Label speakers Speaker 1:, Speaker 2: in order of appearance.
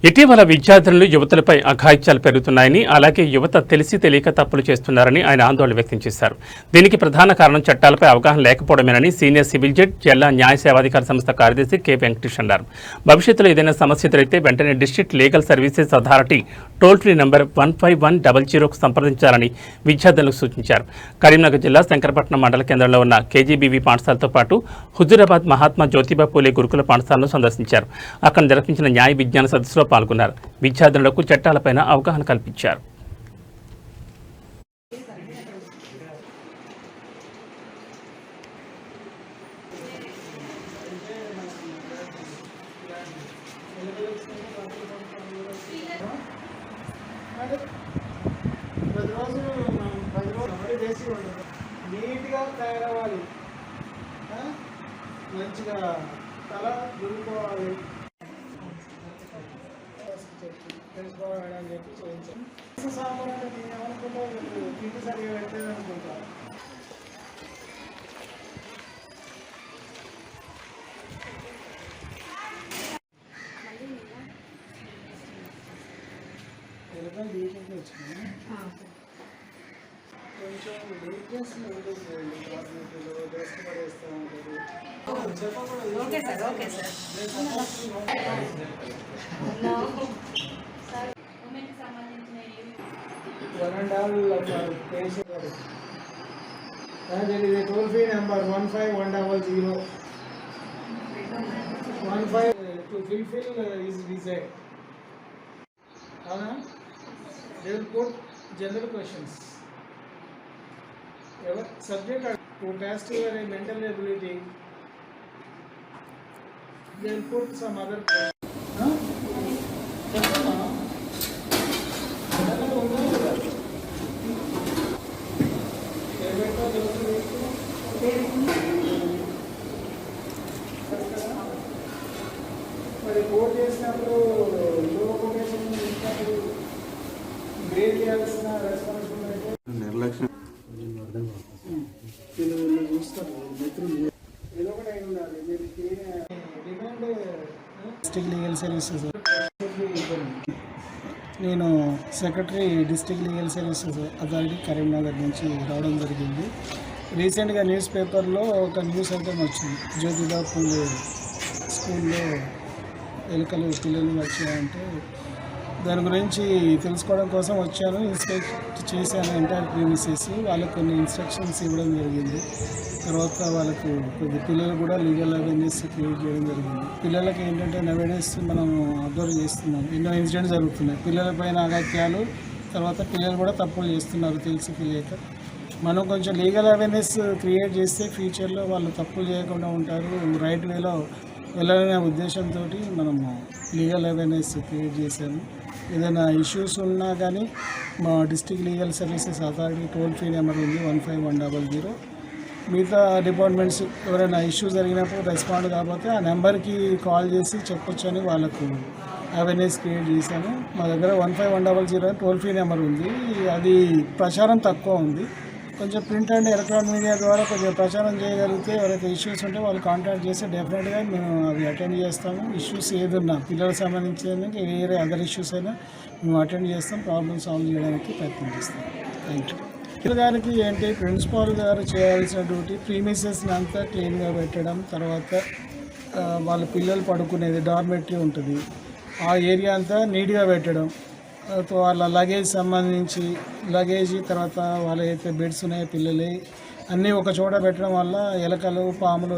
Speaker 1: ఇటీవల విద్యార్థులు యువతులపై అఘాయిత్యాలు పెరుగుతున్నాయని, అలాగే యువత తెలిసి తెలియక తప్పులు చేస్తున్నారని ఆయన ఆందోళన వ్యక్తం చేశారు. దీనికి ప్రధాన కారణం చట్టాలపై అవగాహన లేకపోవడమేనని సీనియర్ సివిల్ జడ్జి జిల్లా న్యాయ సేవాధికార సంస్థ కార్యదర్శి కె వెంకటేష్ అన్నారు. భవిష్యత్తులో ఏదైనా సమస్య ఎదురైతే వెంటనే district legal services authority toll free number 15100కు సంప్రదించాలని విద్యార్థులకు సూచించారు. కరీంనగర్ జిల్లా శంకరపట్నం మండల కేంద్రంలో ఉన్న కేజీబీవీ పాఠశాలతో పాటు హుజూరాబాద్ మహాత్మా జ్యోతిబా పూలే గురుకుల పాఠశాలను సందర్శించారు. అక్కడ నిర్వహించిన న్యాయ విజ్ఞాన సదస్సులో పాల్గొన్నారు. విద్యార్థులకు చట్టాలపైన అవగాహన కల్పించారు.
Speaker 2: నీట్గా తయారవ్వాలి, మంచిగా తల దులుకోవాలి, తెలుసుకోవాలని చెప్పి చేయించాను. సామాన్యంగా నేను ఏమనుకుంటా, ఇంటి సరిగా పెట్టలేదు అనుకుంటా. డీటెయిల్గా వచ్చినాయి. కొంచెం వీక్నెస్ ఉంటుంది, కార్మికులు డెస్క్ పడేస్తూ ఉంటారు. Toll free number 15100 to fulfill his visa. They will put general questions. Subject to test your mental ability. They will put some other questions. మరి కోడ్ చేసినప్పుడు లో కొటేషన్ ఇచ్చినప్పుడు గ్రేడ్ చేయాల్సిన రెస్పాన్సిబిలిటీ నిర్లక్ష్యం చూస్తారు. మిత్రులు ఏదో ఒకటి అయి ఉండాలి. మీరు డిమాండ్ డిస్ట్రిక్ట్ లీగల్ సర్వీసెస్. నేను secretary district legal services authority Karimnagar నుంచి రావడం జరిగింది. రీసెంట్గా న్యూస్ పేపర్లో ఒక న్యూస్ ఐటమ్ వచ్చింది. జ్యోతిబా పూలే స్కూల్లో ఎలుకలు పిల్లలు వచ్చాయంటే దాని గురించి తెలుసుకోవడం కోసం వచ్చాను. ఇన్స్పెక్ట్ చేశాను ఎంటైర్ ప్రీమిసెస్. వాళ్ళకు కొన్ని ఇన్స్ట్రక్షన్స్ ఇవ్వడం జరిగింది. తర్వాత వాళ్ళకు కొద్ది పిల్లలు కూడా లీగల్ అవేర్నెస్ క్రియేట్ చేయడం జరిగింది. పిల్లలకి ఏంటంటే అవేర్నెస్ మనం అబ్జర్వ్ చేస్తున్నాం. ఎన్నో ఇన్సిడెంట్స్ జరుగుతున్నాయి పిల్లలపైన అగత్యాలు. తర్వాత పిల్లలు కూడా తప్పులు చేస్తున్నారు తెలిసి తెలియక. మనం కొంచెం లీగల్ అవేర్నెస్ క్రియేట్ చేస్తే ఫ్యూచర్లో వాళ్ళు తప్పులు చేయకుండా ఉంటారు, రైట్ వేలో వెళ్ళాలనే ఉద్దేశంతో మనము లీగల్ అవేర్నెస్ క్రియేట్ చేశాము. ఏదైనా ఇష్యూస్ ఉన్నా కానీ మా district legal services authority toll free number ఉంది 15100. మిగతా డిపార్ట్మెంట్స్ ఎవరైనా ఇష్యూస్ జరిగినప్పుడు రెస్పాండ్ కాకపోతే ఆ నెంబర్కి కాల్ చేసి చెప్పొచ్చు అని వాళ్ళకు అవేర్నెస్ క్రియేట్ చేశాను. మా దగ్గర 15100 టోల్ ఫ్రీ నెంబర్ ఉంది. అది ప్రచారం తక్కువ ఉంది. కొంచెం ప్రింట్ అండ్ ఎలక్ట్రానిక్ మీడియా ద్వారా కొంచెం ప్రచారం చేయగలిగితే ఎవరైతే ఇష్యూస్ ఉంటే వాళ్ళు కాంటాక్ట్ చేస్తే డెఫినెట్గా మేము అవి అటెండ్ చేస్తాము. ఇష్యూస్ ఏదున్నా పిల్లలకు సంబంధించిన వేరే అదర్ ఇష్యూస్ అయినా మేము అటెండ్ చేస్తాం, ప్రాబ్లమ్ సాల్వ్ చేయడానికి ప్రయత్నం చేస్తాం. Thank you. గారికి ఏంటి ప్రిన్సిపాల్ గారు చేయాల్సిన డ్యూటీ ప్రీమిసెస్ని అంతా క్లీన్గా పెట్టడం, తర్వాత వాళ్ళ పిల్లలు పడుకునేది డార్మెటరీ ఉంటుంది ఆ ఏరియా అంతా నీట్గా పెట్టడం, వాళ్ళ లగేజ్ సంబంధించి లగేజ్, తర్వాత వాళ్ళ అయితే బెడ్స్ ఉన్నాయో పిల్లలు అన్నీ ఒక చోట పెట్టడం వల్ల ఎలకలు పాములు